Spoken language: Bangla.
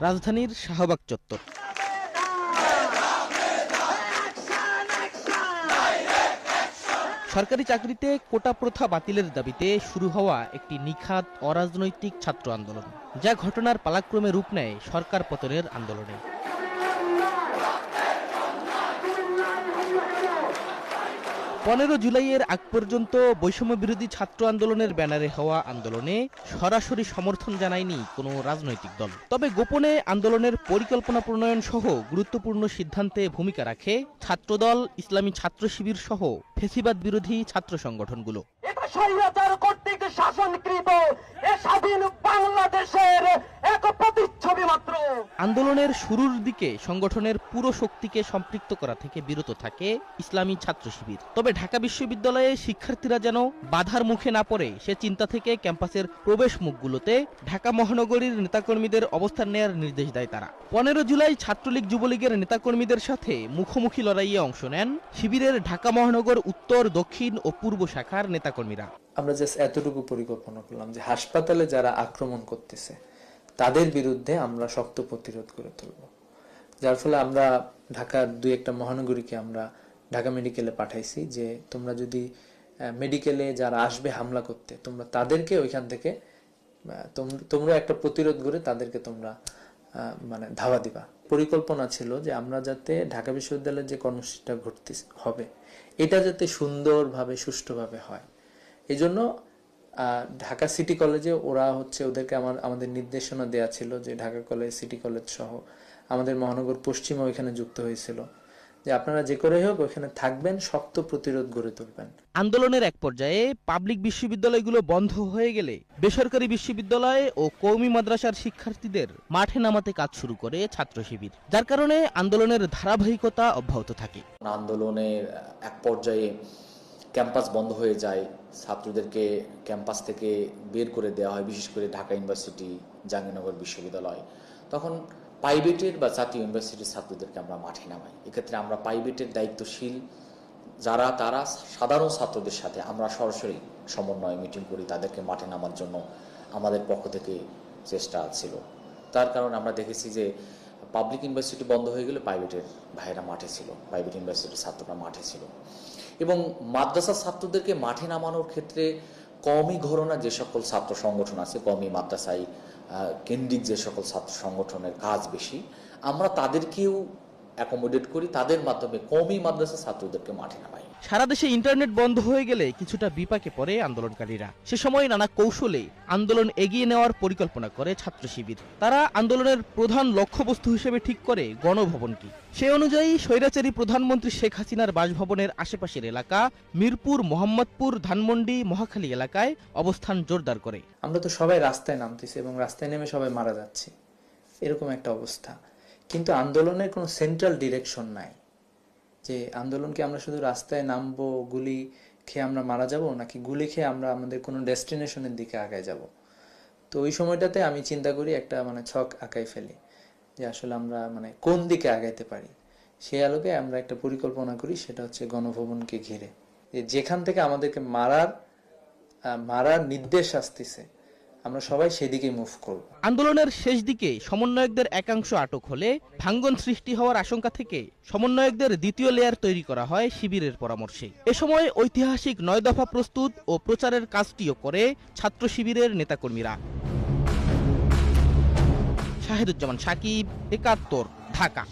রাজধানীর শাহবাগ চত্বর। সরকারি চাকরিতে কোটা প্রথা বাতিলের দাবিতে শুরু হওয়া একটি নিখাত অরাজনৈতিক ছাত্র আন্দোলন, যা ঘটনার পালাক্রমে রূপ নেয় সরকার পতনের আন্দোলনে। 15 জুলাইয়ের আগ পর্যন্ত বৈষম্য বিরোধী ছাত্র আন্দোলনের ব্যানারে হওয়া আন্দোলনে সরাসরি সমর্থন জানায়নি কোনো রাজনৈতিক দল। তবে গোপনে আন্দোলনের পরিকল্পনা প্রণয়ন সহ গুরুত্বপূর্ণ সিদ্ধান্তে ভূমিকা রাখে ছাত্রদল, ইসলামী ছাত্র শিবির সহ ফ্যাসিবাদ বিরোধী ছাত্র সংগঠনগুলো। স্বৈরাচার কর্তৃক শাসনকৃত এ স্বাধীন বাংলাদেশের এক প্রতিচ্ছবি মাত্র। আন্দোলনের শুরুর দিকে সংগঠনের পুরো শক্তিকে সম্পৃক্ত করা থেকে বিরত থাকে ইসলামী ছাত্র শিবির। তবে ঢাকা বিশ্ববিদ্যালয়ে শিক্ষার্থীরা যেন বাধার মুখে না পড়ে সে চিন্তা থেকে ক্যাম্পাসের প্রবেশ মুখগুলোতে ঢাকা মহানগরীর নেতাকর্মীদের অবস্থান নেয়ার নির্দেশ দেয় তারা। 15 জুলাই ছাত্রলীগ যুবলীগের নেতাকর্মীদের সাথে মুখোমুখি লড়াইয়ে অংশ নেন শিবিরের ঢাকা মহানগর উত্তর, দক্ষিণ ও পূর্ব শাখার নেতাকর্মীরা। আমরা জাস্ট এতটুকু পরিকল্পনা করলাম যে হাসপাতালে যারা আক্রমণ করতেছে তাদের বিরুদ্ধে আমরা শক্ত প্রতিরোধ করে তুলব, যার ফলে আমরা ঢাকার 2-1টা মহানগরীকে আমরা ঢাকা মেডিকেলে পাঠাইছি যে তোমরা যদি মেডিকেলে যারা আসবে হামলা করতে, তোমরা তাদেরকে ওইখান থেকে তোমরা একটা প্রতিরোধ করে তাদেরকে তোমরা ধাওয়া দিবা। পরিকল্পনা ছিল যে আমরা যাতে ঢাকা বিশ্ববিদ্যালয়ের যে কর্মসূচিটা ঘটতে হবে এটা যাতে সুন্দরভাবে সুষ্ঠুভাবে হয়। এই জন্য ঢাকা সিটি কলেজে ওদেরকে আমাদের নির্দেশনা দেয়া ছিল যে ঢাকা কলেজ, সিটি কলেজ সহ আমাদের মহানগর পশ্চিমও ওইখানে যুক্ত হয়েছিল যে আপনারা যে করে হোক ওইখানে থাকবেন, শক্ত প্রতিরোধ গড়ে তুলবেন। আন্দোলনের এক পর্যায়ে পাবলিক বিশ্ববিদ্যালয়গুলো বন্ধ হয়ে গেলে বেসরকারি বিশ্ববিদ্যালয় ও কওমি মাদ্রাসার শিক্ষার্থীদের মাঠে নামাতে কাজ শুরু করে ছাত্র শিবির, যার কারণে আন্দোলনের ধারাবাহিকতা অব্যাহত থাকে। আন্দোলনের এক পর্যায়ে ক্যাম্পাস বন্ধ হয়ে যায়, ছাত্রদেরকে ক্যাম্পাস থেকে বের করে দেওয়া হয়, বিশেষ করে ঢাকা ইউনিভার্সিটি, জাহাঙ্গীরনগর বিশ্ববিদ্যালয়। তখন প্রাইভেটের বা জাতীয় ইউনিভার্সিটির ছাত্রদেরকে আমরা মাঠে নামাই। এক্ষেত্রে আমরা প্রাইভেটের দায়িত্বশীল যারা তারা সাধারণ ছাত্রদের সাথে আমরা সরাসরি সমন্বয় মিটিং করি, তাদেরকে মাঠে নামার জন্য আমাদের পক্ষ থেকে চেষ্টা ছিল। তার কারণে আমরা দেখেছি যে পাবলিক ইউনিভার্সিটি বন্ধ হয়ে গেলে প্রাইভেটের ভাইয়েরা মাঠে ছিল, প্রাইভেট ইউনিভার্সিটির ছাত্ররা মাঠে ছিল। এবং মাদ্রাসার ছাত্রদেরকে মাঠে নামানোর ক্ষেত্রে কওমি ঘরানা যে সকল ছাত্র সংগঠন আছে, কওমি মাদ্রাসায় কেন্দ্রিক যে সকল ছাত্র সংগঠনের কাজ বেশি, আমরা তাদেরকেও অ্যাকোমোডেট করি, তাদের মাধ্যমে কওমি মাদ্রাসা ছাত্রদেরকে মাঠে নামাই। সারা দেশে ইন্টারনেট বন্ধ হয়ে গেলে কিছুটা বিপাকে পড়ে আন্দোলনকারীরা। সে সময় নানা কৌশলে আন্দোলন এগিয়ে নেওয়ার পরিকল্পনা করে ছাত্র শিবির। তারা আন্দোলনের প্রধান লক্ষ্যবস্তু হিসেবে ঠিক করে গণভবনটি। সে অনুযায়ী স্বৈরাচারী প্রধানমন্ত্রী শেখ হাসিনার বাসভবনের আশেপাশের এলাকা মিরপুর, মোহাম্মদপুর, ধানমন্ডি, মহাখালী এলাকায় অবস্থান জোরদার করে। আমরা তো সবাই রাস্তায় নামতেছি এবং রাস্তায় নেমে সবাই মারা যাচ্ছে, এরকম একটা অবস্থা। কিন্তু আন্দোলনের কোনো সেন্ট্রাল ডিরেকশন নাই যে আন্দোলনকে আমরা শুধু রাস্তায় নামবো, গুলি খেয়ে আমরা মারা যাব, নাকি গুলি খেয়ে আমরা আমাদের কোনো ডেস্টিনেশনের দিকে আগায় যাব। তো ওই সময়টাতে আমি চিন্তা করি, একটা ছক আঁকাই ফেলি যে আসলে আমরা কোন দিকে আগাইতে পারি। সেই আলোকে আমরা একটা পরিকল্পনা করি, সেটা হচ্ছে গণভবনকে ঘিরে, যেখান থেকে আমাদেরকে মারার নির্দেশ আসতেছে আমরা সবাই সেদিকে মুভ করব। আন্দোলনের শেষ দিকে সমন্বয়কদের একাংশ আটক হলে ভাঙ্গন সৃষ্টি হওয়ার আশঙ্কা থেকে সমন্বয়কদের দ্বিতীয় লেয়ার তৈরি করা হয় শিবিরের পরামর্শে। এ সময় ঐতিহাসিক 9 দফা প্রস্তুত ও প্রচারের কাজটিও করে ছাত্র শিবিরের নেতাকর্মীরা। শাহিদুজ্জামান সাকিব, 71, ঢাকা।